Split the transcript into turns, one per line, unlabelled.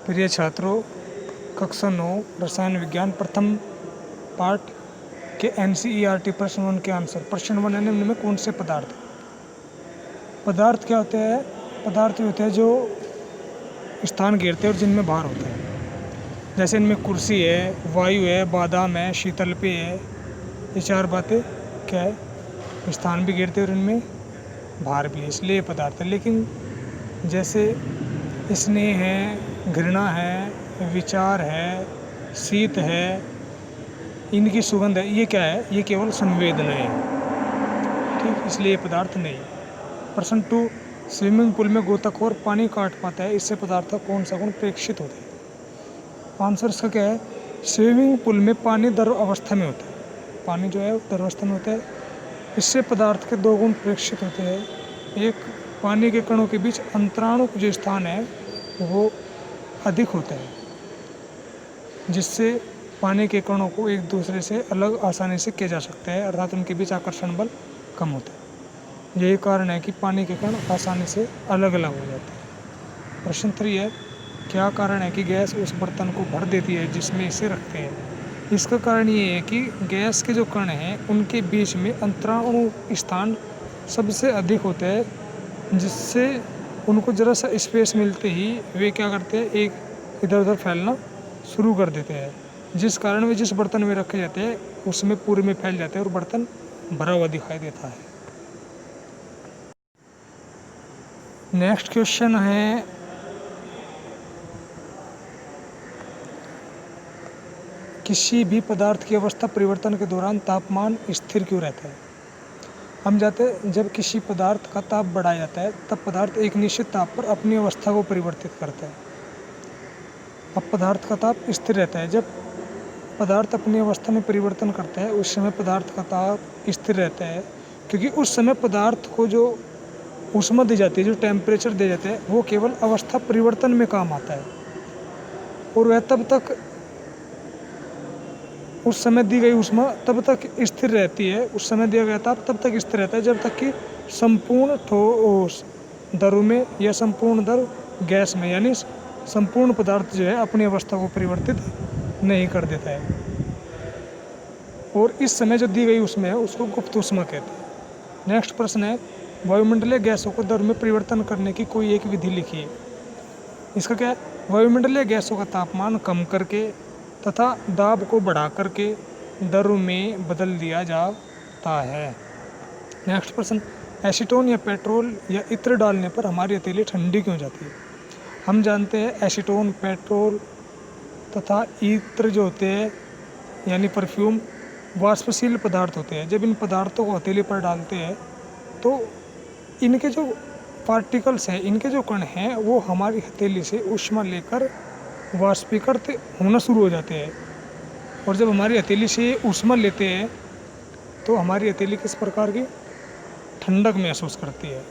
प्रिय छात्रों, कक्षा 9 रसायन विज्ञान प्रथम पार्ट के NCERT प्रश्न 1 के आंसर। प्रश्न 1 है, निम्न में कौन से पदार्थ? पदार्थ क्या होते हैं? पदार्थ होते हैं जो स्थान घेरते हैं और जिनमें भार होता है। जैसे इनमें कुर्सी है, वायु है, बादाम है, शीतल पेय है। ये 4 बातें क्या है? स्थान भी घेरते हैं और इनमें भार भी है, इसलिए ये पदार्थ है। लेकिन जैसे स्नेह है, घृणा है, विचार है, शीत है, इनकी सुगंध है, ये क्या है? ये केवल संवेदनाएं हैं, ठीक, इसलिए ये पदार्थ नहीं। प्रश्न 2, स्विमिंग पूल में गोताखोर पानी काट पाता है, इससे पदार्थ का कौन सा गुण प्रेक्षित होता है? आंसर इसका क्या है? स्विमिंग पूल में पानी द्रव अवस्था में होता है, पानी जो है द्रव अवस्था में होता है। इससे पदार्थ के 2 गुण प्रेक्षित होते हैं। एक, पानी के कणों के बीच अंतराणु जो स्थान है वो अधिक होता है, जिससे पानी के कणों को एक दूसरे से अलग आसानी से किया जा सकता है, अर्थात उनके बीच आकर्षण बल कम होता है। यही कारण है कि पानी के कण आसानी से अलग अलग हो जाते हैं। प्रश्न 3 है, क्या कारण है कि गैस उस बर्तन को भर देती है जिसमें इसे रखते हैं? इसका कारण ये है कि गैस के जो कण हैं उनके बीच में अंतराणु स्थान सबसे अधिक होता है, जिससे उनको ज़रा सा स्पेस मिलते ही वे क्या करते हैं, एक इधर उधर फैलना शुरू कर देते हैं, जिस कारण वे जिस बर्तन में रखे जाते हैं उसमें पूरे में फैल जाते हैं और बर्तन भरा हुआ दिखाई देता है। नेक्स्ट क्वेश्चन है, किसी भी पदार्थ की अवस्था परिवर्तन के दौरान तापमान स्थिर क्यों रहता है? हम जानते हैं जब किसी पदार्थ का ताप बढ़ाया जाता है तब पदार्थ एक निश्चित ताप पर अपनी अवस्था को परिवर्तित करता है। अब पदार्थ का ताप स्थिर रहता है। जब पदार्थ अपनी अवस्था में परिवर्तन करता है उस समय पदार्थ का ताप स्थिर रहता है, क्योंकि उस समय पदार्थ को जो ऊष्मा दी जाती है, जो टेम्परेचर दिया जाता है, वो केवल अवस्था परिवर्तन में काम आता है और वह तब तक उस समय दी गई ऊष्मा तब तक स्थिर रहती है, उस समय दिया गया ताप तब तक स्थिर रहता है जब तक कि संपूर्ण ठोस द्रव में या संपूर्ण द्रव गैस में, यानी संपूर्ण पदार्थ जो है अपनी अवस्था को परिवर्तित नहीं कर देता है। और इस समय जो दी गई ऊष्मा है उसको गुप्त ऊष्मा कहते हैं। नेक्स्ट प्रश्न है, वायुमंडलीय गैसों को द्रव में परिवर्तन करने की कोई एक विधि लिखिए। इसका क्या है? वायुमंडलीय गैसों का तापमान कम करके तथा दाब को बढ़ा करके द्रव में बदल दिया जाता है। नेक्स्ट प्रश्न, एसीटोन या पेट्रोल या इत्र डालने पर हमारी हथेली ठंडी क्यों जाती है? हम जानते हैं एसीटोन, पेट्रोल तथा इत्र जो होते हैं यानी परफ्यूम वाष्पशील पदार्थ होते हैं। जब इन पदार्थों को हथेली पर डालते हैं तो इनके जो पार्टिकल्स हैं, इनके जो कण हैं, वो हमारी हथेली से ऊष्मा लेकर वाष्पीकृत होना शुरू हो जाते हैं। और जब हमारी हथेली से ऊष्मा लेते हैं तो हमारी हथेली किस प्रकार की ठंडक महसूस करती है।